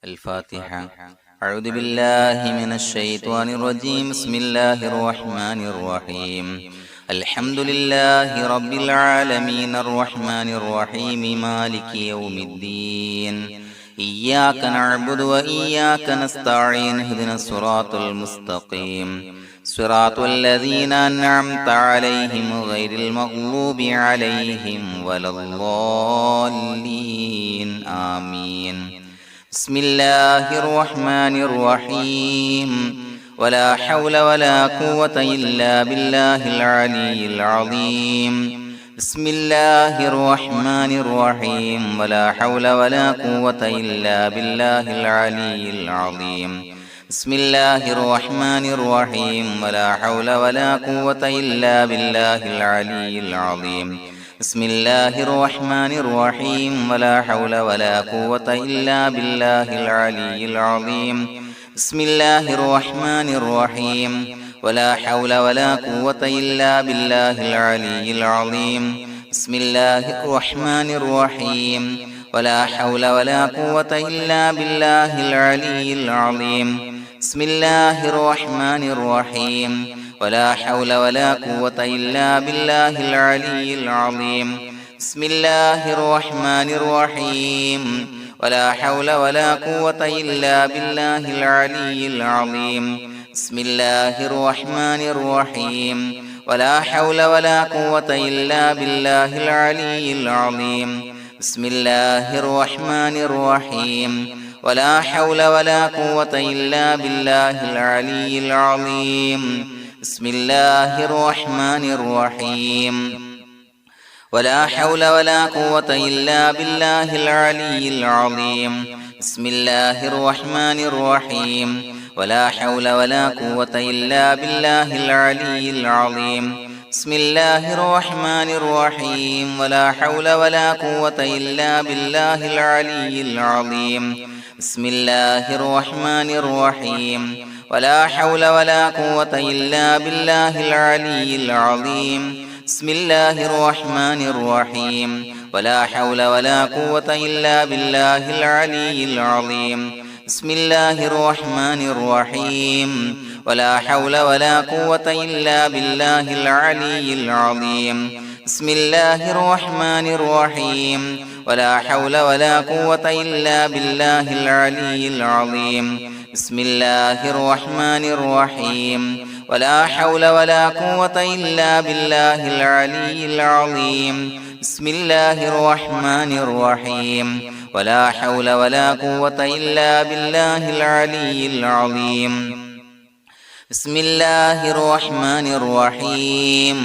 الفاتحة. أعوذ بالله من الشيطان الرجيم. بسم الله الرحمن الرحيم. الحمد لله رب العالمين الرحمن الرحيم مالك يوم الدين. إياك نعبد وإياك نستعين. اهدنا الصراط المستقيم صراط الذين أنعمت عليهم غير المغضوب عليهم ولا الضالين. آمين. بسم الله الرحمن الرحيم. ولا حول ولا قوة إلا بالله العلي العظيم. بسم الله الرحمن الرحيم. ولا حول ولا قوة إلا بالله العلي العظيم. بسم الله الرحمن الرحيم. ولا حول ولا قوة إلا بالله العلي العظيم. بسم الله الرحمن الرحيم. ولا حول ولا قوة إلا بالله العلي العظيم. بسم الله الرحمن الرحيم. ولا حول ولا قوة إلا بالله العلي العظيم. بسم الله الرحمن الرحيم. ولا حول ولا قوة إلا بالله العلي العظيم. بسم الله الرحمن الرحيم. ولا حول ولا قوة إلا بالله العلي العظيم. بسم الله الرحمن الرحيم. ولا حول ولا قوة إلا بالله العلي العظيم. بسم الله الرحمن الرحيم. ولا حول ولا قوة إلا بالله العلي العظيم. بسم الله الرحمن الرحيم. ولا حول ولا قوة إلا بالله العلي العظيم. بسم الله الرحمن الرحيم. ولا حول ولا قوة إلا بالله العلي العظيم. بسم الله الرحمن الرحيم. ولا حول ولا قوة إلا بالله العلي العظيم. بسم الله الرحمن الرحيم. ولا حول ولا قوة إلا بالله العلي العظيم. بسم الله الرحمن الرحيم. ولا حول ولا قوة إلا بالله العلي العظيم. بسم الله الرحمن الرحيم. ولا حول ولا قوة إلا بالله العلي العظيم. بسم الله الرحمن الرحيم. ولا حول ولا قوة إلا بالله العلي العظيم. بسم الله الرحمن الرحيم. ولا حول ولا قوة إلا بالله العلي العظيم. بسم الله الرحمن الرحيم. ولا حول ولا قوة إلا بالله العلي العظيم. بسم الله الرحمن الرحيم. ولا حول ولا قوة إلا بالله العلي العظيم. بسم الله الرحمن الرحيم.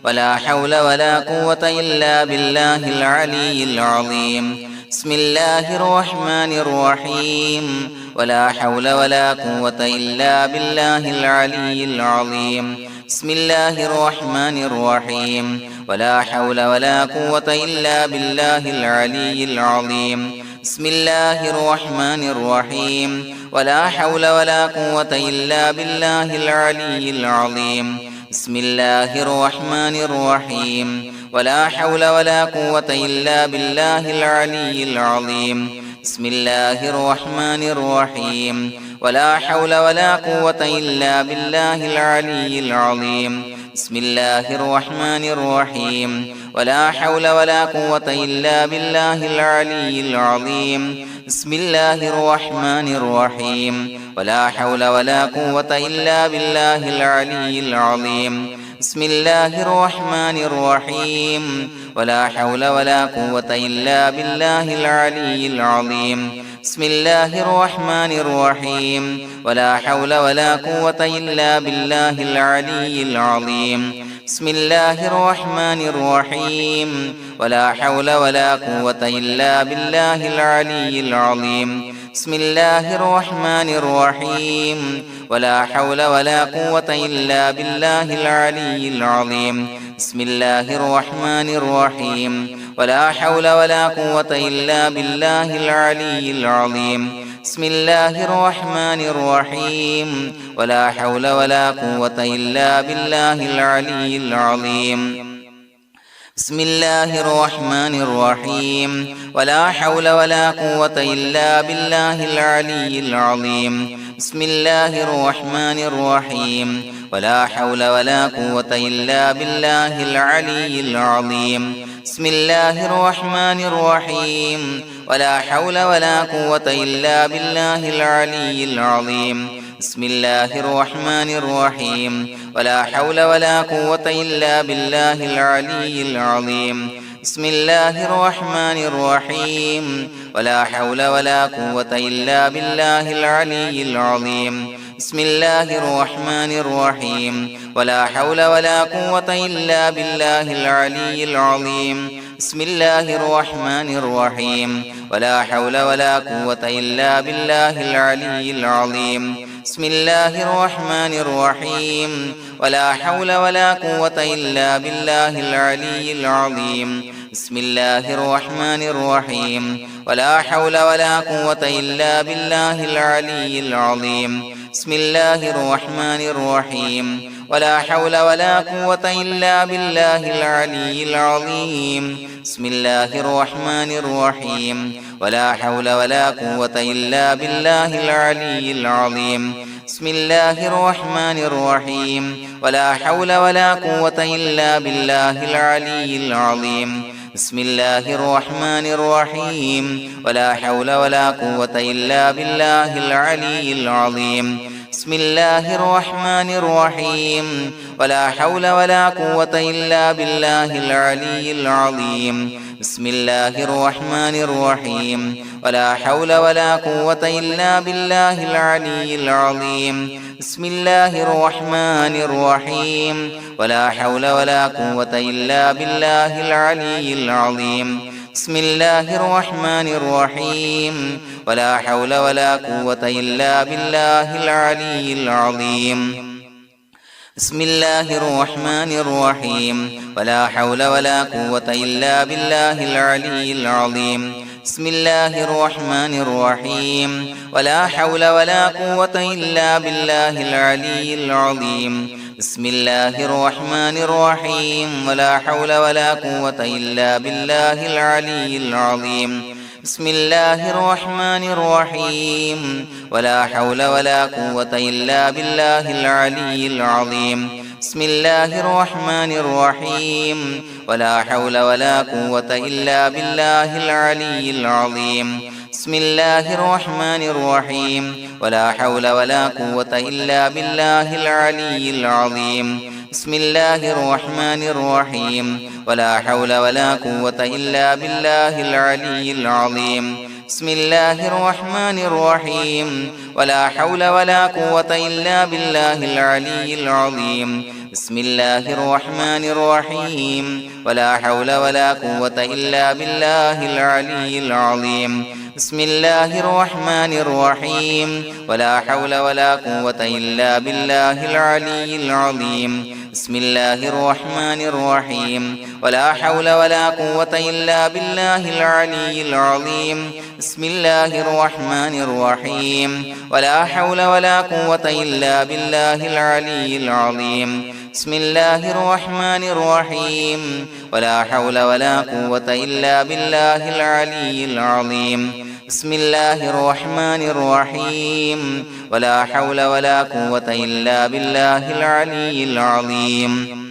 ولا حول ولا قوة إلا بالله العلي العظيم. بسم الله الرحمن الرحيم. ولا حول ولا قوة إلا بالله العلي العظيم. بسم الله الرحمن الرحيم. ولا حول ولا قوة إلا بالله العلي العظيم. بسم الله الرحمن الرحيم. ولا حول ولا قوة إلا بالله العلي العظيم. بسم الله الرحمن الرحيم. ولا حول ولا قوة إلا بالله العلي العظيم. بسم الله الرحمن الرحيم. ولا حول ولا قوة إلا بالله العلي العظيم. بسم الله الرحمن الرحيم. ولا حول ولا قوة إلا بالله العلي العظيم. بسم الله الرحمن الرحيم. ولا حول ولا قوة إلا بالله العلي العظيم. بسم الله الرحمن الرحيم. ولا حول ولا قوة إلا بالله العلي العظيم. بسم الله الرحمن الرحيم. ولا حول ولا قوة إلا بالله العلي العظيم. بسم الله الرحمن الرحيم. ولا حول ولا قوة إلا بالله العلي العظيم. بسم الله الرحمن الرحيم. ولا حول ولا قوة إلا بالله العلي العظيم. بسم الله الرحمن الرحيم. ولا حول ولا قوة إلا بالله العلي العظيم. بسم الله الرحمن الرحيم. ولا حول ولا قوة إلا بالله العلي العظيم. بسم الله الرحمن الرحيم ولا حول ولا قوة إلا بالله العلي العظيم بسم الله الرحمن الرحيم ولا حول ولا قوة إلا بالله العلي العظيم بسم الله الرحمن الرحيم ولا حول ولا قوة إلا بالله العلي العظيم بسم الله الرحمن الرحيم ولا حول ولا قوة إلا بالله العلي العظيم بسم الله الرحمن الرحيم ولا حول ولا قوة إلا بالله العلي العظيم بسم الله الرحمن الرحيم ولا حول ولا قوة إلا بالله العلي العظيم بسم الله الرحمن الرحيم ولا حول ولا قوة إلا بالله العلي العظيم بسم الله الرحمن الرحيم ولا حول ولا قوة إلا بالله العلي العظيم بسم الله الرحمن الرحيم ولا حول ولا قوة إلا بالله العلي العظيم بسم الله الرحمن الرحيم ولا حول ولا قوة إلا بالله العلي العظيم بسم الله الرحمن الرحيم ولا حول ولا قوة إلا بالله العلي العظيم بسم الله الرحمن الرحيم ولا حول ولا قوة إلا بالله العلي العظيم بسم الله الرحمن الرحيم ولا حول ولا قوة إلا بالله العلي العظيم بسم الله الرحمن الرحيم ولا حول ولا قوة إلا بالله العلي العظيم بسم الله الرحمن الرحيم ولا حول ولا قوة إلا بالله العلي العظيم بسم الله الرحمن الرحيم ولا حول ولا قوة إلا بالله العلي العظيم بسم الله الرحمن الرحيم ولا حول ولا قوة إلا بالله العلي العظيم بسم الله الرحمن الرحيم ولا حول ولا قوة إلا بالله العلي العظيم بسم الله الرحمن الرحيم ولا حول ولا قوة إلا بالله العلي العظيم بسم الله الرحمن الرحيم ولا حول ولا قوة إلا بالله العلي العظيم بسم الله الرحمن الرحيم ولا حول ولا قوة إلا بالله العلي العظيم بسم الله الرحمن الرحيم ولا حول ولا قوة إلا بالله العلي العظيم بسم الله الرحمن الرحيم ولا حول ولا قوة إلا بالله العلي العظيم بسم الله الرحمن الرحيم ولا حول ولا قوة إلا بالله العلي العظيم بسم الله الرحمن الرحيم ولا حول ولا قوة إلا بالله العلي العظيم بسم الله الرحمن الرحيم ولا حول ولا قوة إلا بالله العلي العظيم بسم الله الرحمن الرحيم ولا حول ولا قوة إلا بالله العلي العظيم بسم الله الرحمن الرحيم ولا حول ولا قوة إلا بالله العلي العظيم بسم الله الرحمن الرحيم ولا حول ولا قوة إلا بالله العلي العظيم بسم الله الرحمن الرحيم ولا حول ولا قوة إلا بالله العلي العظيم بسم الله الرحمن الرحيم ولا حول ولا قوة إلا بالله العلي العظيم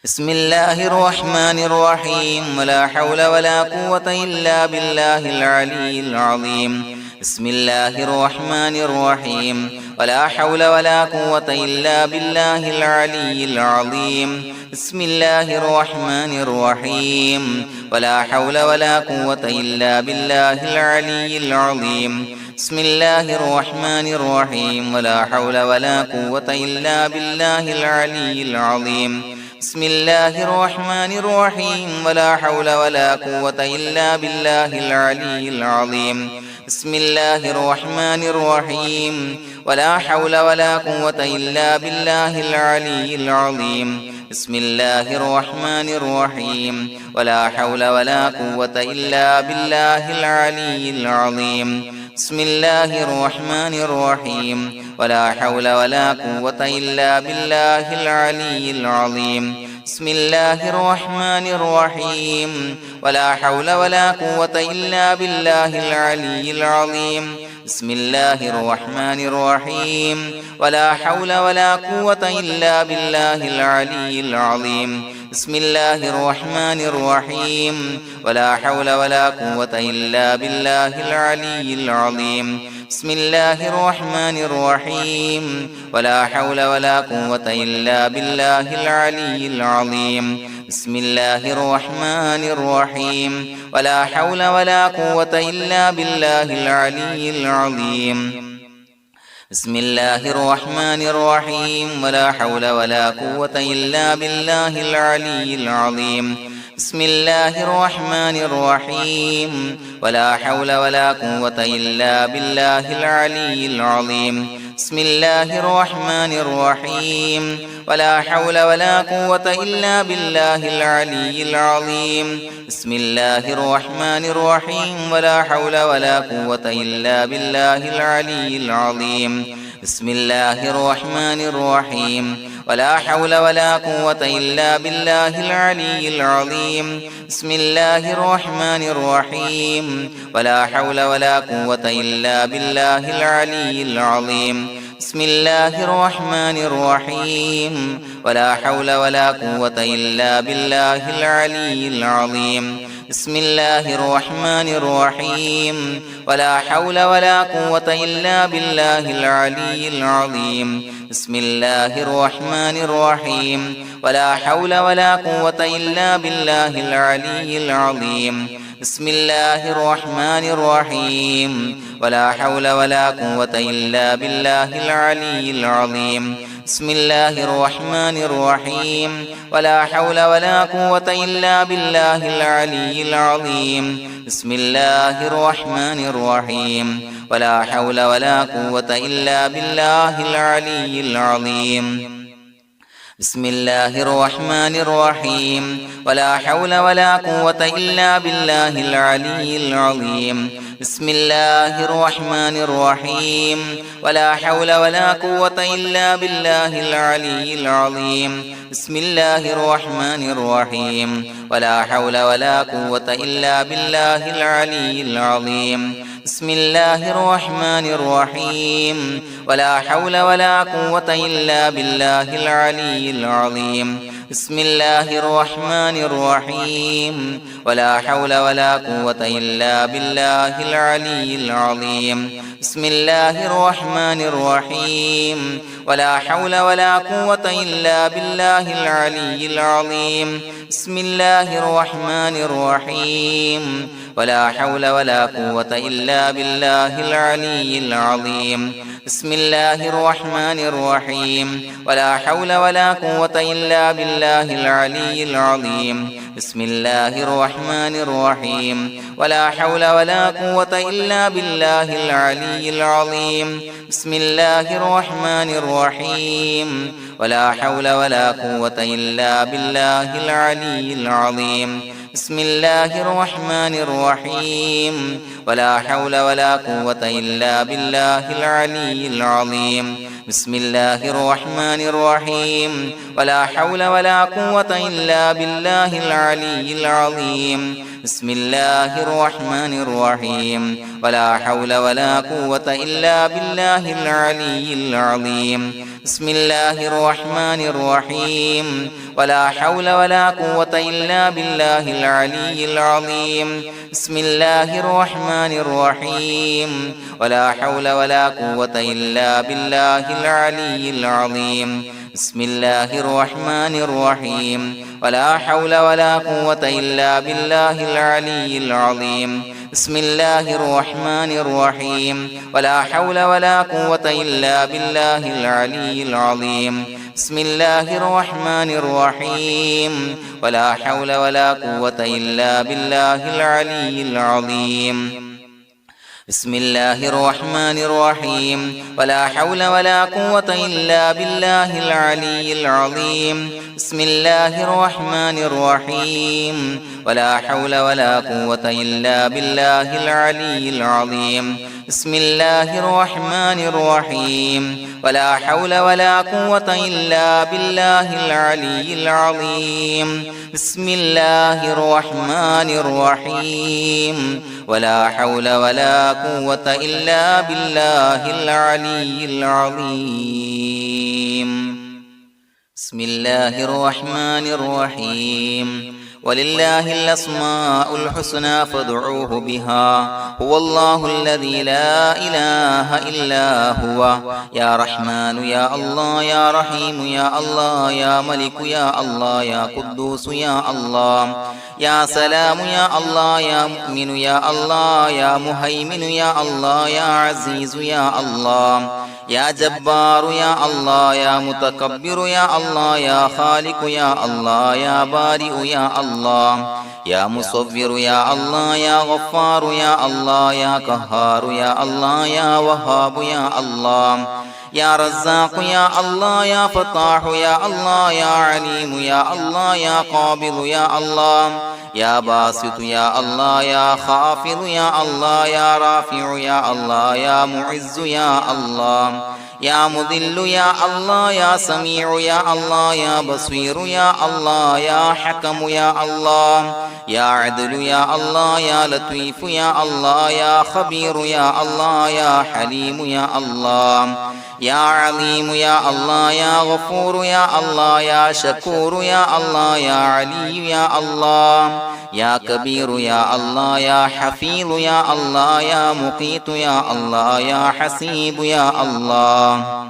بسم الله الرحمن الرحيم ولا حول ولا قوة إلا بالله العلي العظيم بسم الله الرحمن الرحيم ولا حول ولا قوة إلا بالله العلي العظيم بسم الله الرحمن الرحيم ولا حول ولا قوة إلا بالله العلي العظيم بسم الله الرحمن الرحيم ولا حول ولا قوة إلا بالله العلي العظيم بسم الله الرحمن الرحيم ولا حول ولا قوة إلا بالله العلي العظيم بسم الله الرحمن الرحيم ولا حول ولا قوة إلا بالله العلي العظيم بسم الله الرحمن الرحيم ولا حول ولا قوة إلا بالله العلي العظيم بسم الله الرحمن الرحيم ولا حول ولا قوة إلا بالله العلي العظيم بسم الله الرحمن الرحيم ولا حول ولا قوة إلا بالله العلي العظيم بسم الله الرحمن الرحيم ولا حول ولا قوة إلا بالله العلي العظيم بسم الله الرحمن الرحيم ولا حول ولا قوة إلا بالله العلي العظيم بسم الله الرحمن الرحيم ولا حول ولا قوة إلا بالله العلي العظيم بسم الله الرحمن الرحيم ولا حول ولا قوة إلا بالله العلي العظيم بسم الله الرحمن الرحيم ولا حول ولا قوة إلا بالله العلي العظيم بسم الله الرحمن الرحيم ولا حول ولا قوة إلا بالله العلي العظيم بسم الله الرحمن الرحيم ولا حول ولا قوة إلا بالله العلي العظيم بسم الله الرحمن الرحيم ولا حول ولا قوة إلا بالله العلي العظيم بسم الله الرحمن الرحيم ولا حول ولا قوة إلا بالله العلي العظيم بسم الله الرحمن الرحيم ولا حول ولا قوة إلا بالله العلي العظيم بسم الله الرحمن الرحيم ولا حول ولا قوة إلا بالله العلي العظيم بسم الله الرحمن الرحيم ولا حول ولا قوة إلا بالله العلي العظيم بسم الله الرحمن الرحيم ولا حول ولا قوة إلا بالله العلي العظيم بسم الله الرحمن الرحيم ولا حول ولا قوة إلا بالله العلي العظيم بسم الله الرحمن الرحيم ولا حول ولا قوة إلا بالله العلي العظيم بسم الله الرحمن الرحيم ولا حول ولا قوة إلا بالله العلي العظيم بسم الله الرحمن الرحيم ولا حول ولا قوة إلا بالله العلي العظيم بسم الله الرحمن الرحيم ولا حول ولا قوة إلا بالله العلي العظيم بسم الله الرحمن الرحيم ولا حول ولا قوة إلا بالله العلي العظيم بسم الله الرحمن الرحيم ولا حول ولا قوة إلا بالله العلي العظيم بسم الله الرحمن الرحيم ولا حول ولا قوة إلا بالله العلي العظيم بسم الله الرحمن الرحيم ولا حول ولا قوة إلا بالله العلي العظيم بسم الله الرحمن الرحيم ولا حول ولا قوة إلا بالله العلي العظيم بسم الله الرحمن الرحيم ولا حول ولا قوة إلا بالله العلي العظيم بسم الله الرحمن الرحيم ولا حول ولا قوة إلا بالله العلي العظيم بسم الله الرحمن الرحيم ولا حول ولا قوة إلا بالله العلي العظيم بسم الله الرحمن الرحيم ولا حول ولا قوة إلا بالله العلي العظيم بسم الله الرحمن الرحيم ولا حول ولا قوة إلا بالله العلي العظيم بسم الله الرحمن الرحيم ولا حول ولا قوة إلا بالله العلي العظيم بسم الله الرحمن الرحيم ولا حول ولا قوة إلا بالله العلي العظيم بسم الله الرحمن الرحيم ولا حول ولا قوة إلا بالله العلي العظيم بسم الله الرحمن الرحيم ولا حول ولا قوة إلا بالله العلي العظيم بسم الله الرحمن الرحيم ولا حول ولا قوة إلا بالله العلي العظيم بسم الله الرحمن الرحيم ولا حول ولا قوة إلا بالله العلي العظيم بسم الله الرحمن الرحيم ولا حول ولا قوة إلا بالله العلي العظيم بسم الله الرحمن الرحيم ولا حول ولا قوة إلا بالله العلي العظيم بسم الله الرحمن الرحيم ولا حول ولا قوة إلا بالله العلي العظيم بسم الله الرحمن الرحيم ولا حول ولا قوة إلا بالله العلي العظيم بسم الله الرحمن الرحيم ولله الأسماء الحسنى فادعوه بها هو الله الذي لا إله إلا هو يا رحمن يا الله يا رحيم يا الله يا ملك يا الله يا قدوس يا الله يا سلام يا الله يا مؤمن يا الله يا مهيمن يا الله يا عزيز يا الله يا جبار يا الله يا متكبر يا الله يا خالق يا الله يا بارئ يا الله يا مصور يا الله يا غفار يا الله يا قهار يا الله يا وهاب يا الله يا رزاق يا الله يا فتاح يا الله يا عليم يا الله يا قابض يا الله يا باسط يا الله يا خافض يا الله يا رافع يا الله يا معز يا الله يا مذل يا الله يا سميع يا الله يا بصير يا الله يا حكم يا الله يا عدل يا الله يا لطيف يا الله يا خبير يا الله يا حليم يا الله يا عليم يا الله يا غفور يا الله يا شكور يا الله يا علي يا الله يا كبير يا الله يا حفيظ يا الله يا مقيت يا الله يا حسيب يا الله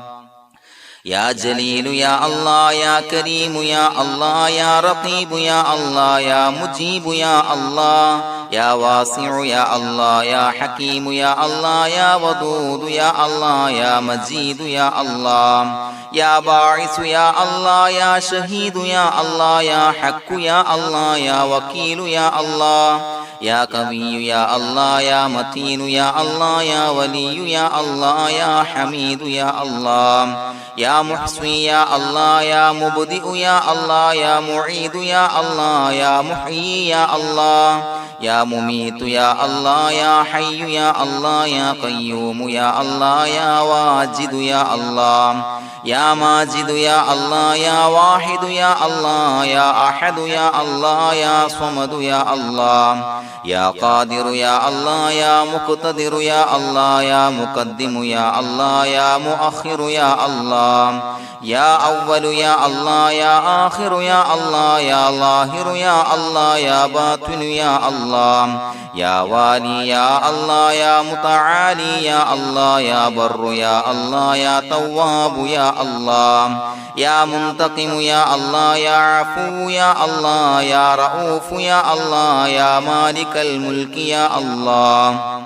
يا جليل يا الله يا كريم يا الله يا رقيب يا الله يا مجيب يا الله يا واسع يا الله يا حكيم يا الله يا ودود يا الله يا مجيد يا الله يا باعث يا الله يا شهيد يا الله يا حق يا الله يا وكيل يا الله يا قوي يا الله يا متين يا الله يا ولي يا الله يا حميد يا الله يا محصي يا الله يا مبدئ يا الله يا معيد يا الله يا محيي يا الله يا مميت يا الله يا حي يا الله يا قيوم يا الله يا واجد يا الله يا ماجد يا الله يا واحد يا الله يا أحد يا الله يا صمد يا الله يا قادر يا الله يا مقتدر يا الله يا مقدم يا الله يا مؤخر يا الله يا أول يا الله يا آخر يا الله يا ظاهر يا الله يا باطن يا الله يا والي يا الله يا متعالي يا الله يا بر يا الله يا تواب يا الله يا منتقم يا الله يا عفو يا الله يا رؤوف يا الله يا مالك الملك يا الله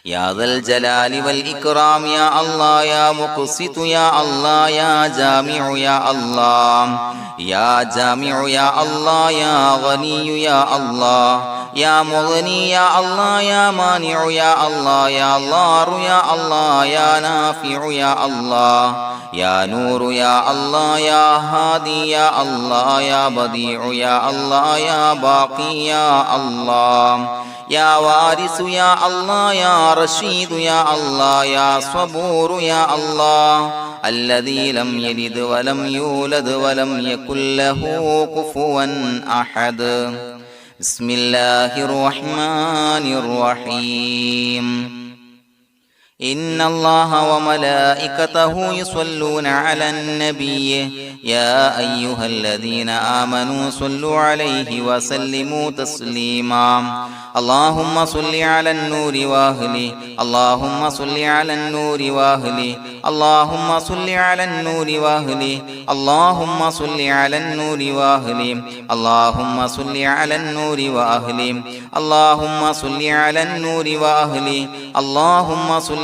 يا ذا الجلال والإكرام يا الله يا مقسط يا الله يا جامع يا الله يا جامع يا الله يا غني يا الله يا مغني يا الله يا مانع يا الله يا ضار يا الله يا نافع يا الله يا نور يا الله يا هادي يا الله يا بديع يا الله يا باقي يا الله يا وارث يا الله يا رشيد يا الله يا صبور يا الله الذي لم يلد ولم يولد ولم يكن له كفوا أحد بسم الله الرحمن الرحيم إن الله وملائكته يصلون على النبي يا أيها الذين آمنوا صلوا عليه وسلموا تسليما اللهم صل على النور وأهله اللهم صل على النور وأهله اللهم صل على النور وأهله اللهم صل على النور وأهله اللهم صل على النور وأهله اللهم صل على النور وأهله اللهم صل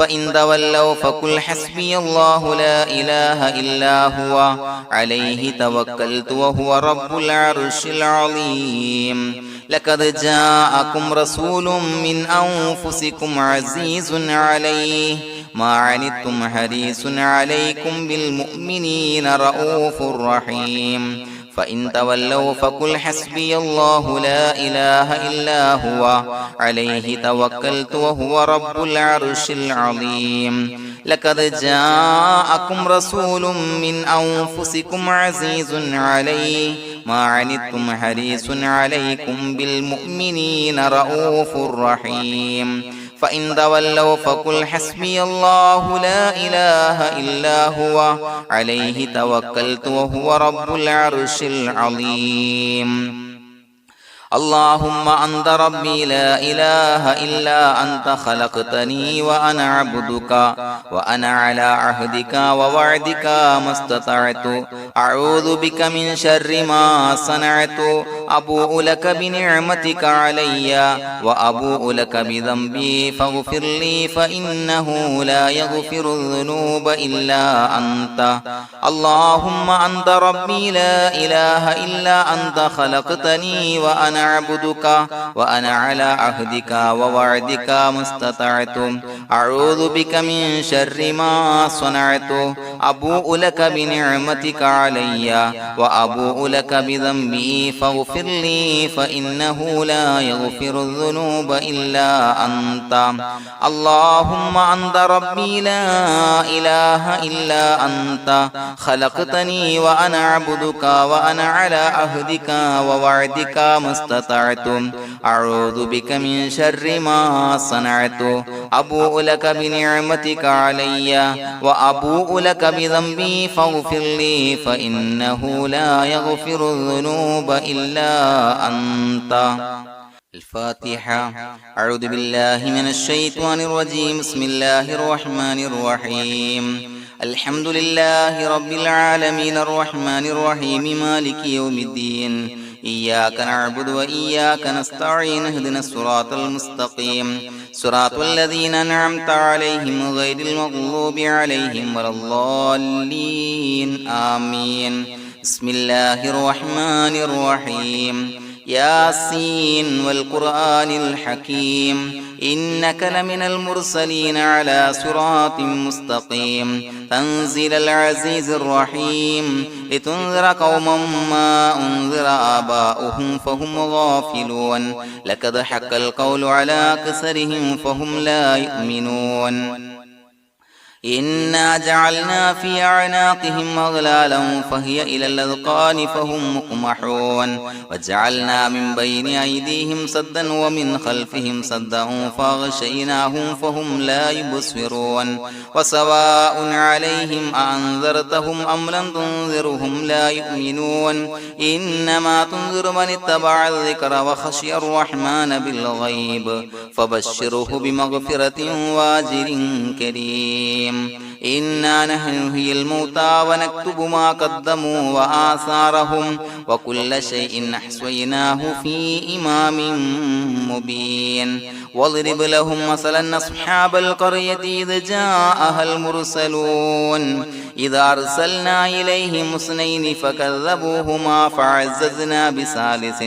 فإن تولوا فقل حسبي الله لا إله إلا هو عليه توكلت وهو رب العرش العظيم لقد جاءكم رسول من أنفسكم عزيز عليه ما عنتم حريص عليكم بالمؤمنين رؤوف رحيم فإن تولوا فقل حسبي الله لا إله إلا هو عليه توكلت وهو رب العرش العظيم لقد جاءكم رسول من أنفسكم عزيز عليه ما عنتم حريص عليكم بالمؤمنين رؤوف رحيم فإن تولوا فقل حسبي الله لا إله إلا هو عليه توكلت وهو رب العرش العظيم اللهم أنت ربي لا إله إلا أنت خلقتني وأنا عبدك وأنا على عهدك ووعدك ما استطعت أعوذ بك من شر ما صنعت أبوء لك بنعمتك علي وأبوء لك بذنبي فاغفر لي فإنه لا يغفر الذنوب إلا أنت اللهم أنت ربي لا إله إلا أنت خلقتني وأنا عبدك وأنا على عهدك ووعدك ما استطعت أعوذ بك من شر ما صنعت أبوء لك بنعمتك علي وأبوء لك بذنبي فاغفر لي فإنه لا يغفر الذنوب إلا أنت اللهم أنت ربي لا إله إلا أنت خلقتني وأنا عبدك وأنا على عهدك ووعدك ما استطعت أعوذ بك من شر ما صنعت أبوء لك بنعمتك علي وأبوء لك بذنبي فاغفر لي فإنه لا يغفر الذنوب إلا أنت الفاتحة أعوذ بالله من الشيطان الرجيم بسم الله الرحمن الرحيم الحمد لله رب العالمين الرحمن الرحيم مالك يوم الدين إياك نعبد وإياك نستعين اهدنا الصراط المستقيم صراط الذين أنعمت عليهم غير المغضوب عليهم ولا الضالين آمين بسم الله الرحمن الرحيم ياسين والقرآن الحكيم إنك لمن المرسلين على صراط مستقيم تنزيل العزيز الرحيم لتنذر قوما ما أنذر آباؤهم فهم غافلون لقد حق القول على أكثرهم فهم لا يؤمنون إنا جعلنا في أعناقهم أغلالا فهي إلى الأذقان فهم مقمحون وجعلنا من بين أيديهم سدا ومن خلفهم سدا فأغشيناهم فهم لا يبصرون وسواء عليهم أأنذرتهم أم لم تنذرهم لا يؤمنون إنما تنذر من اتبع الذكر وخشي الرحمن بالغيب فبشره بمغفرة وأجر كريم إنا نحن نحيي الموتى ونكتب ما قدموا وآثارهم وكل شيء أحصيناه في إمام مبين واضرب لهم مثلا أصحاب القرية إذ جاءها المرسلون إذا أرسلنا إليهم اثنين فكذبوهما فعززنا بثالث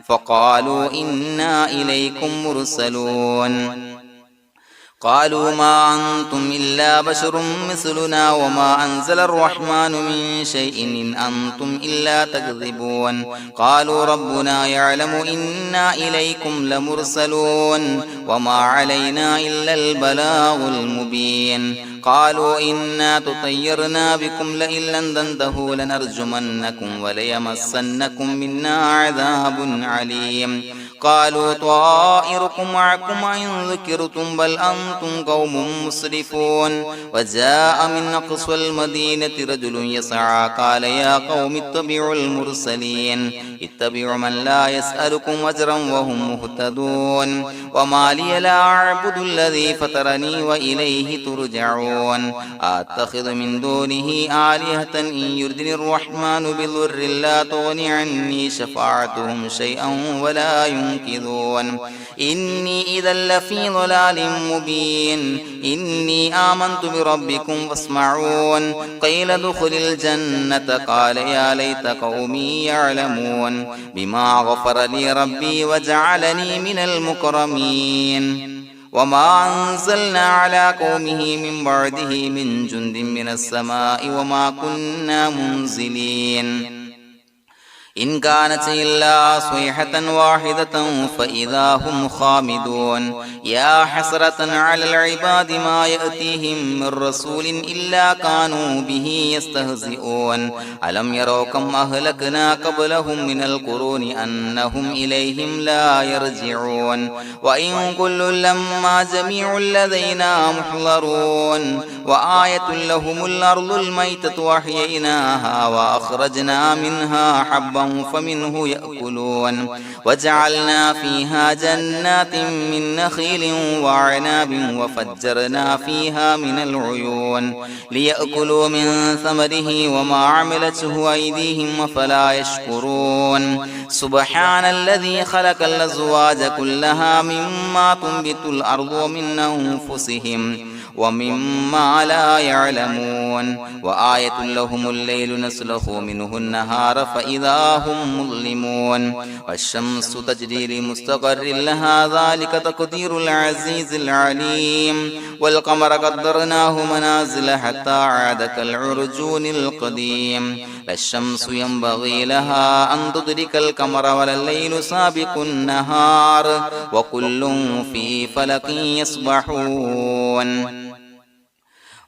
فقالوا إنا إليكم مرسلون قالوا ما أنتم إلا بشر مثلنا وما أنزل الرحمن من شيء إن أنتم إلا تكذبون قالوا ربنا يعلم إنا إليكم لمرسلون وما علينا إلا البلاغ المبين قالوا إنا تطيرنا بكم لئن لم تنتهوا لنرجمنكم وليمسنكم منا عذاب عليم قالوا طائركم معكم إن ذكرتم بل أنتم قوم مسرفون وجاء من أقصى المدينة رجل يسعى قال يا قوم اتبعوا المرسلين اتبعوا من لا يسألكم أجرا وهم مهتدون وما لي لا أعبد الذي فطرني وإليه ترجعون أتخذ من دونه آلهة إن يردني الرحمن بضر لا تغني عني شفاعتهم شيئا ولا ينصرون ينكثون إني إذا لفي ضلال مبين إني آمنت بربكم فاسمعون قيل ادخل الجنة قال يا ليت قومي يعلمون بما غفر لي ربي وجعلني من المكرمين وما أنزلنا على قومه من بعده من جند من السماء وما كنا منزلين إن كانت إلا صيحة واحدة فإذا هم خامدون يا حسرة على العباد ما يأتيهم من رسول إلا كانوا به يستهزئون ألم يروا كم أهلكنا قبلهم من القرون أنهم إليهم لا يرجعون وإن كل لما جميع لدينا محضرون وآية لهم الأرض الميتة وأحييناها وأخرجنا منها حبا فمنه يأكلون وجعلنا فيها جنات من نخيل وعناب وفجرنا فيها من العيون ليأكلوا من ثمره وما عملته أيديهم فلا يشكرون سبحان الذي خلق الأزواج كلها مما تنبت الأرض ومن أنفسهم ومما لا يعلمون وآية لهم الليل نسلخ منه النهار فإذا هم مظلمون والشمس تجري لمستقر لها ذلك تقدير العزيز العليم والقمر قدرناه منازل حتى عاد كالعرجون القديم لا الشمس ينبغي لها أن تدرك القمر ولا الليل سابق النهار وكل في فلك يسبحون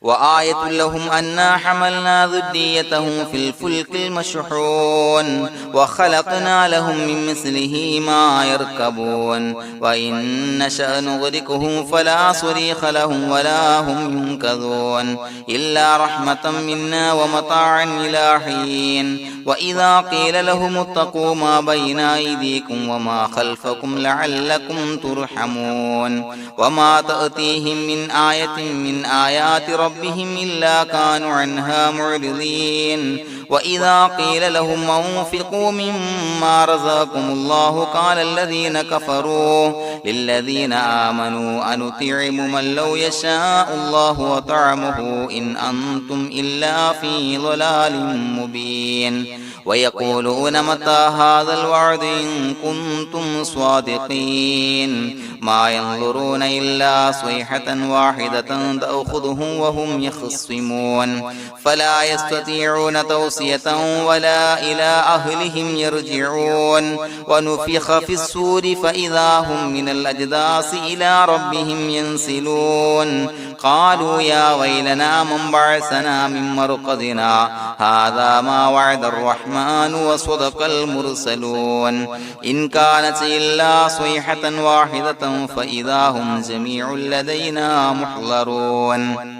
وآية لهم أنا حملنا ذريتهم في الفلك المشحون وخلقنا لهم من مثله ما يركبون وإن نشأ نغرقهم فلا صريخ لهم ولا هم ينقذون إلا رحمة منا ومتاعا إلى حين وإذا قيل لهم اتقوا ما بين أيديكم وما خلفكم لعلكم ترحمون وما تأتيهم من آية من آيات ربهم إلا كانوا عنها معرضين وإذا قيل لهم أنفقوا مما رزقكم الله قال الذين كفروا للذين آمنوا أنطعم من لو يشاء الله وطعمه إن أنتم إلا في ضلال مبين ويقولون متى هذا الوعد إن كنتم صادقين ما ينظرون إلا صيحة واحدة تأخذهم وهم يخصمون فلا يستطيعون توصية ولا إلى أهلهم يرجعون ونفخ في الصور فإذا هم من الأجداث إلى ربهم ينسلون قالوا يا ويلنا من بعثنا من مرقدنا هذا ما وعد الرحمن وصدق المرسلون إن كانت إلا صيحة واحدة فإذا هم جميع لدينا محضرون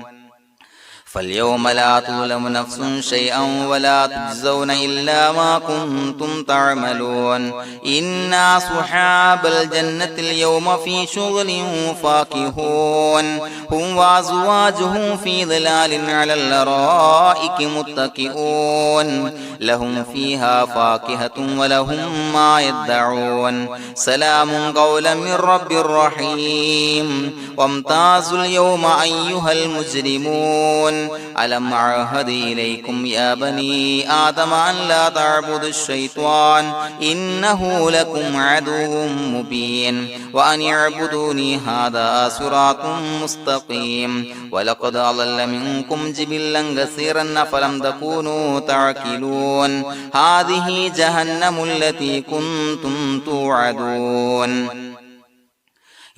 فاليوم لا تظلم نفس شيئا ولا تجزون إلا ما كنتم تعملون إنا أصحاب الجنة اليوم في شغل فاكهون هم وأزواجهم في ظلال على الأرائك متكئون لهم فيها فاكهة ولهم ما يدعون سلام قولا من رب رحيم وامتازوا اليوم أيها المجرمون ألم أعهد إليكم يا بني آدم أن لا تعبدوا الشيطان إنه لكم عدو مبين وأن اعبدوني هذا صراط مستقيم ولقد أضل منكم جبلا كثيرا فلم تكونوا تعقلون هذه جهنم التي كنتم توعدون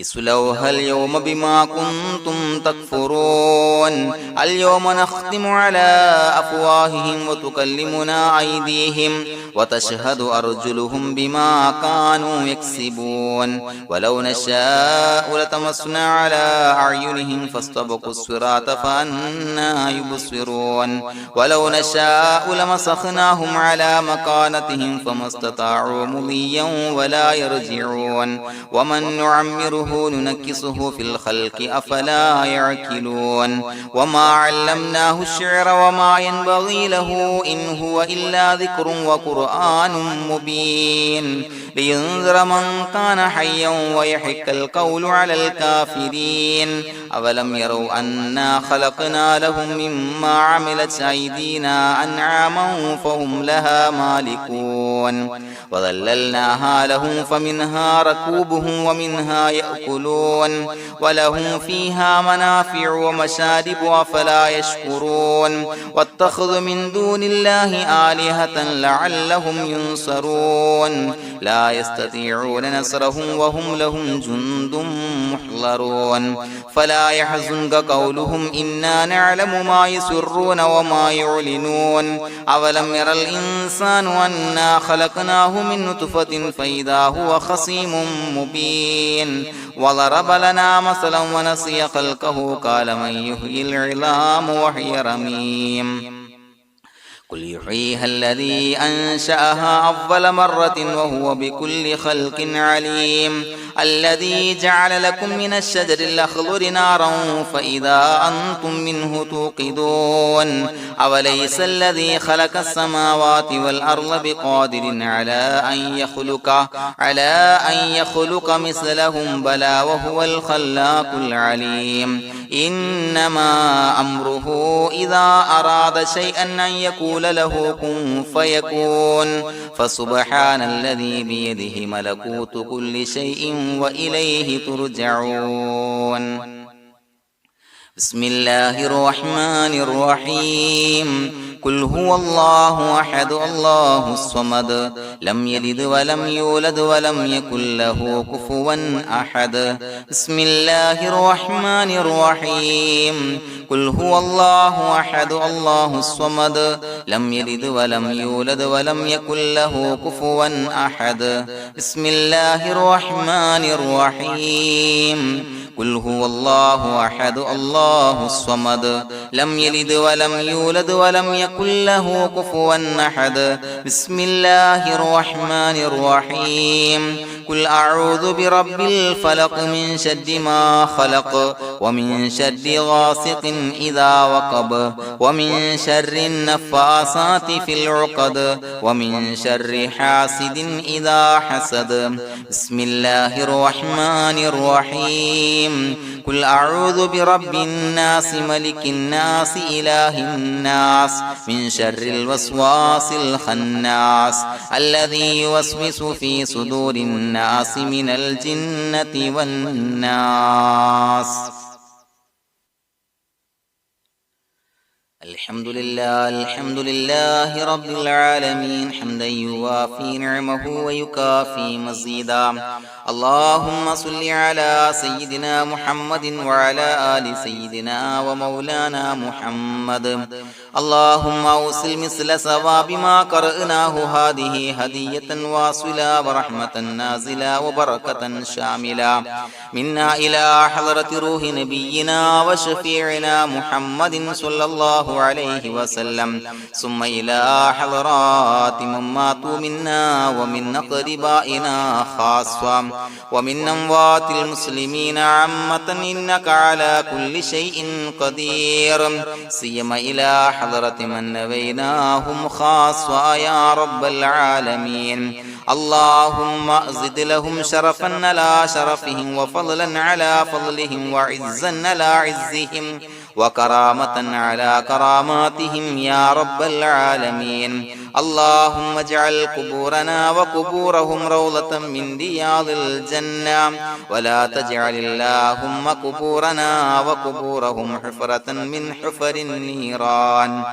اصلوها اليوم بما كنتم تكفرون اليوم نختم على أفواههم وتكلمنا أيديهم وتشهد أرجلهم بما كانوا يكسبون ولو نشاء لتمسنا على أعينهم فاستبقوا الصراط فأنى يبصرون ولو نشاء لمسخناهم على مكانتهم فما استطاعوا مضيا ولا يرجعون ومن نعمره نعمره ننكسه في الخلق أفلا يعقلون وما علمناه الشعر وما ينبغي له إن هو إلا ذكر وقرآن مبين لينذر من كان حيا ويحق القول على الكافرين أولم يروا أنا خلقنا لهم مما عملت أيدينا أنعاما فهم لها مالكون وظللناها لهم فمنها ركوبهم ومنها يأكلون ولهم فيها منافع ومشارب أفلا يشكرون واتخذوا من دون الله آلهة لعلهم ينصرون لا يستطيعون نصرهم وهم لهم جند محضرون فلا يحزنك قولهم إنا نعلم ما يسرون وما يعلنون أولم ير الإنسان أنا خلقناه من نطفة فإذا هو خصيم مبين وضرب لنا مثلا ونسي خلقه قال من يحيي العظام وهي رميم قل يحييها الذي أنشأها أول مرة وهو بكل خلق عليم الذي جعل لكم من الشجر الأخضر نارا فإذا أنتم منه توقدون أوليس الذي خلق السماوات والأرض بقادر على أن يخلق مثلهم بلى وهو الخلاق العليم إنما أمره إذا أراد شيئا أن يقول له كن فيكون فسبحان الذي بيده ملكوت كل شيء وإليه ترجعون بسم الله الرحمن الرحيم قل هو الله أحد الله الصمد لم يلد ولم يولد ولم يكن له كفوا أحد بسم الله الرحمن الرحيم قل هو الله أحد الله الصمد لم يلد ولم يولد ولم يكن له كفوا أحد بسم الله الرحمن الرحيم قل هو الله أحد الله الصمد لم يلد ولم يولد ولم يكن له كفوا أحد بسم الله الرحمن الرحيم قل أعوذ برب الفلق من شر ما خلق ومن شر غاسق إذا وقب ومن شر النفاثات في العقد ومن شر حاسد إذا حسد بسم الله الرحمن الرحيم قل أعوذ برب الناس ملك الناس إله الناس من شر الوسواس الخناس الذي يوسوس في صدور الناس من الجنة والناس الحمد لله رب العالمين حمدا يوافي نعمه ويكافي مزيدا اللهم صل على سيدنا محمد وعلى آل سيدنا ومولانا محمد اللهم أوصل مثل ثواب ما قرأناه هذه هدية واصلة ورحمة نازلة وبركة شاملة منا إلى حضرة روح نبينا وشفيعنا محمد صلى الله عليه وسلم ثم إلى حضرات من ماتوا منا ومن أقربائنا خاصة ومن أموات المسلمين عامة إنك على كل شيء قدير سيما إلى حضرة من نبيناهم خاصة يا رب العالمين اللهم زد لهم شرفا على شرفهم وفضلا على فضلهم وعزا على عزهم وكرامة على كراماتهم يا رب العالمين اللهم اجعل قبورنا وقبورهم روضة من رياض الجنة ولا تجعل اللهم قبورنا وقبورهم حفرة من حفر النيران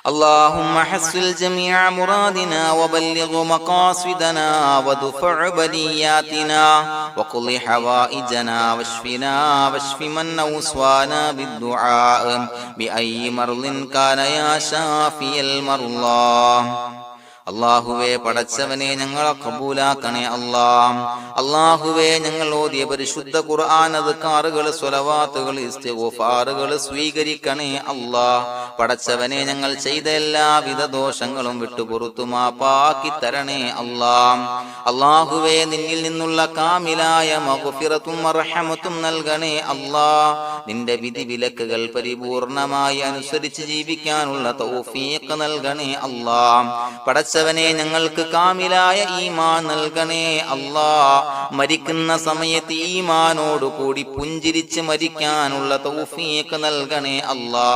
اللهم حصل جميع مرادنا وبلغ مقاصدنا ودفع بلياتنا وقض حوائجنا واشفنا واشف من أوصانا بالدعاء بأي مرض كان يا شافي المرضى അല്ലാഹുവേ പടച്ചവനെ ഞങ്ങളെ ഖബൂലാക്കണേ അല്ലാ. അല്ലാഹുവേ ഞങ്ങൾ ഓതിയ പരിശുദ്ധ ഖുർആൻ അദ്കാറുകൾ സ്വലവാത്തുകൾ ഇസ്തിഗ്ഫാറുകൾ സ്വീകരിക്കണേ അല്ലാ. പടച്ചവനെ ഞങ്ങൾ ചെയ്ത എല്ലാവിധ ദോഷങ്ങളും വിട്ടുപുറത്തു മാപ്പാക്കി തരണേ അല്ലാ. അല്ലാഹുവേ നിന്നിൽ നിന്നുള്ള കാമിലായ മഗ്ഫിറത്തും റഹ്മത്തും നൽകണേ അല്ലാ. നിന്റെ വിധി വിലക്കുകൾ പരിപൂർണമായി അനുസരിച്ച് ജീവിക്കാനുള്ള തൗഫീഖ് നൽകണേ അല്ലാ. പടച്ചവനെ ഞങ്ങൾക്ക് കാമിലായ ഈമാൻ നൽകണേ അല്ലാ. മരിക്കുന്ന സമയത്ത് ഈമാനോട് കൂടി പുഞ്ചിരിച്ച് മരിക്കാനുള്ള തൗഫീഖ് നൽകണേ അല്ലാ.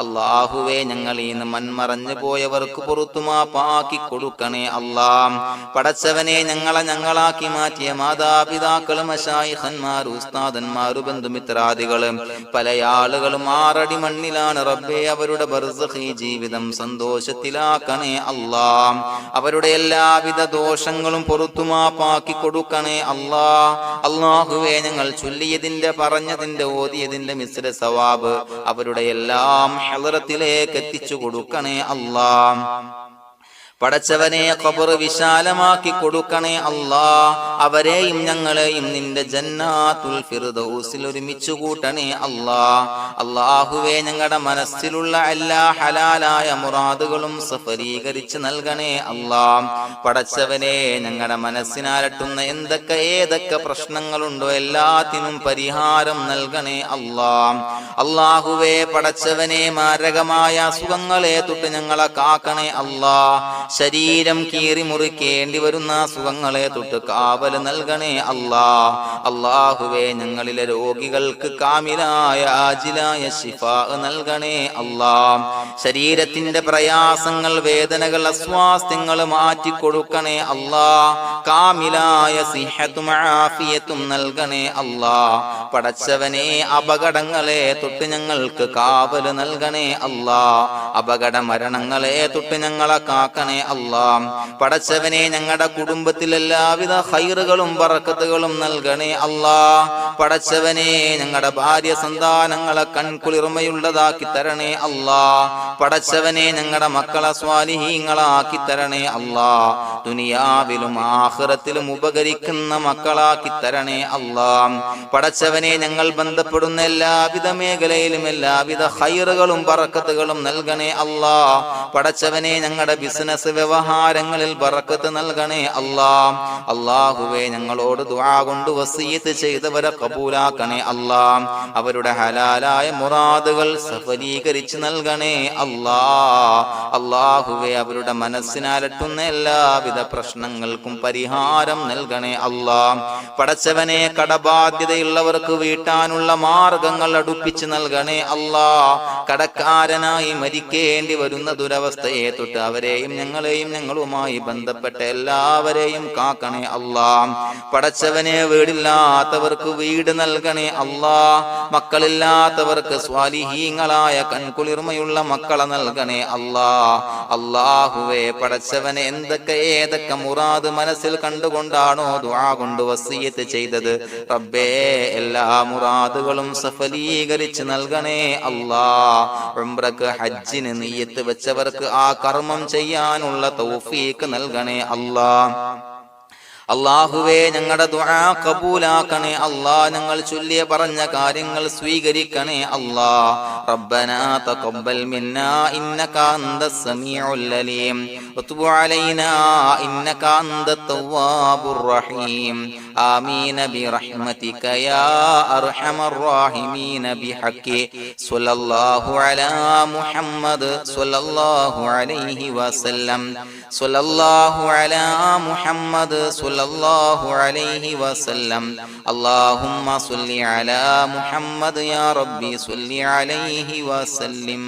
അല്ലാഹുവേ ഞങ്ങളിൽ നിന്ന് മൺമറഞ്ഞു പോയവർക്ക് പുറത്തു മാപ്പാക്കി കൊടുക്കണേ അല്ലാ. പടച്ചവനെ ഞങ്ങളാക്കി മാറ്റിയ മാതാപിതാക്കളും മശായിഖന്മാരും ഉസ്താദന്മാരും ബന്ധുമിത്രാദികളും പല ആളുകളും 6 അടി മണ്ണിലാണ് റബ്ബേ. അവരുടെ ബർസഖി ജീവിതം സന്തോഷത്തിലാക്കണേ അല്ലാ. അവരുടെ എല്ലാവിധ ദോഷങ്ങളും പുറത്തു മാപ്പാക്കി കൊടുക്കണേ അല്ലാ. അല്ലാഹുവേ ഞങ്ങൾ ചൊല്ലിയതിന്റെ പറഞ്ഞതിന്റെ ഓതിയതിന്റെ മിശ്ര സവാബ് അവരുടെ എല്ലാം ഹളറത്തിലേക്ക് എത്തിച്ചു കൊടുക്കണേ അല്ലാ. പടച്ചവനെ ഖബർ വിശാലമാക്കി കൊടുക്കണേ അല്ലാ. അവരെയും ഞങ്ങളെയും നിന്റെ ജന്നാത്തുൽ ഫിർദൗസിൽ ഒരുമിച്ച് കൂട്ടണേ അല്ലാ. അല്ലാഹുവേ ഞങ്ങളുടെ മനസ്സിലുള്ള എല്ലാ ഹലാലായ മുറാദുകളും സഫലീകരിച്ച് നൽകണേ അല്ലാ. പടച്ചവനെ ഞങ്ങളുടെ മനസ്സിനാലട്ടുന്ന ഏതൊക്കെ പ്രശ്നങ്ങളുണ്ടോ എല്ലാത്തിനും പരിഹാരം നൽകണേ അല്ലാ. അല്ലാഹുവേ പടച്ചവനെ മാരകമായ അസുഖങ്ങളെ തൊട്ട് ഞങ്ങളെ കാക്കണേ അല്ലാ. ശരീരം കീറി മുറിക്കേണ്ടി വരുന്ന അസുഖങ്ങളെ തൊട്ട് കാവൽ നൽകണേ അല്ലാ. അല്ലാഹുവേ ഞങ്ങളിലെ രോഗികൾക്ക് കാമിലായ ആജിലായ ശിഫാ നൽകണേ അല്ലാ. ശരീരത്തിന്റെ പ്രയാസങ്ങൾ വേദനകൾ അസ്വാസ്ഥ്യങ്ങൾ മാറ്റിക്കൊടുക്കണേ അല്ലാ. കാമിലായ സിഹത്തും ആഫിയത്തും നൽകണേ അല്ലാ. പടച്ചവനെ അപകടങ്ങളെ തൊട്ട് ഞങ്ങൾക്ക് കാവൽ നൽകണേ അല്ലാ. അപകട മരണങ്ങളെ തൊട്ട് ഞങ്ങളെ കാക്കണേ അല്ലാ. പടച്ചവനെ ഞങ്ങളുടെ കുടുംബത്തിൽ എല്ലാവിധ ഖൈറുകളും ബറക്കത്തുകളും നൽകണേ അല്ലാ. പടച്ചവനെ ഞങ്ങളുടെ ഭാര്യ സന്താനങ്ങളെ കൺകുളിർമയുള്ളതാക്കി തരണേ അല്ലാ. പടച്ചവനെ ഞങ്ങളുടെ മക്കളെ സ്വാലിഹീങ്ങളാക്കി തരണേ അല്ലാ. ദുനിയാവിലും ആഖിറത്തിലും ഉപകരിക്കുന്ന മക്കളാക്കി തരണേ അല്ലാ. പടച്ചവനെ ഞങ്ങൾ ബന്ധപ്പെടുന്ന എല്ലാവിധ മേഖലയിലും എല്ലാവിധ ഖൈറുകളും ബറക്കത്തുകളും നൽകണേ അല്ലാ. പടച്ചവനെ ഞങ്ങളുടെ ബിസിനസ് വ്യവഹാരങ്ങളിൽ ബറക്കത്ത് നൽകണേ അല്ലാ. അല്ലാഹുവേ ഞങ്ങളോട് ദുആ കൊണ്ട് വസിയത്ത് ചെയ്തവരെ കബൂലാക്കണേ അല്ലാ. അവരുടെ ഹലാലായ മുറാദുകൾ സഫലീകരിച്ച് നൽകണേ അല്ലാ. അല്ലാഹുവേ അവരുടെ മനസ്സിനാലട്ടുന്ന എല്ലാവിധ പ്രശ്നങ്ങൾക്കും പരിഹാരം നൽകണേ അല്ലാ. പടച്ചവനെ കടബാധ്യതയുള്ളവർക്ക് വീട്ടാനുള്ള മാർഗങ്ങൾ അടുപ്പിച്ച് നൽകണേ അല്ലാ. കടക്കാരനായി മരിക്കേണ്ടി വരുന്ന ദുരവസ്ഥയെ തൊട്ട് അവരെയും ഞങ്ങളെയും ഞങ്ങളുമായി ബന്ധപ്പെട്ട എല്ലാവരെയും കാക്കണേ അല്ലാ. പടച്ചവനെ വീടില്ലാത്തവർക്ക് വീട് നൽകണേ അല്ലാ. മക്കളില്ലാത്തവർക്ക് സ്വാലിഹീങ്ങളായ കൺകുളിർമയുള്ള മക്കളെ നൽകണേ അല്ലാ. അല്ലാഹുവേ പടച്ചവനെ ഏതൊക്കെ മുറാദ് മനസ്സിൽ കണ്ടുകൊണ്ടാണോ ദുആ കൊണ്ട് വസിയത്ത് ചെയ്തത് റബ്ബേ എല്ലാ മുറാദുകളും സഫലീകരിച്ച് നൽകണേ അല്ലാ. ഉംറക്ക് ഹജ്ജിന് നിയ്യത്ത് വെച്ചവർക്ക് ആ കർമ്മം ചെയ്യാനുള്ള തൗഫീഖ് നൽകണേ അല്ലാ. അല്ലാഹുവേ ഞങ്ങളുടെ ദുആ ഖബൂലാക്കണേ അല്ലാ. ഞങ്ങൾ ചൊല്ലിയ പറഞ്ഞ കാര്യങ്ങൾ സ്വീകരിക്കണേ അല്ലാ. റബ്ബനാ തഖബ്ബൽ മിന്നാ ഇന്നക അന്തസ് സമീഉൽ അലീം വതുബ് അലൈനാ ഇന്നക അന്തത് തവ്വാബുർ റഹീം. ആമീൻ ബിറഹ്മതിക യാ അർഹമർ റഹീമീൻ ബിഹഖി സ്വല്ലല്ലാഹു അലാ മുഹമ്മദ് സ്വല്ലല്ലാഹു അലൈഹി വസല്ലം. സ്വല്ലല്ലാഹു അലാ മുഹമ്മദ് സ്വല്ലല്ലാഹു അലൈഹി വസല്ലം. അല്ലാഹുമ്മ സ്വല്ലി അലാ മുഹമ്മദ് യാ റബ്ബി സ്വല്ലി അലൈഹി വസല്ലം.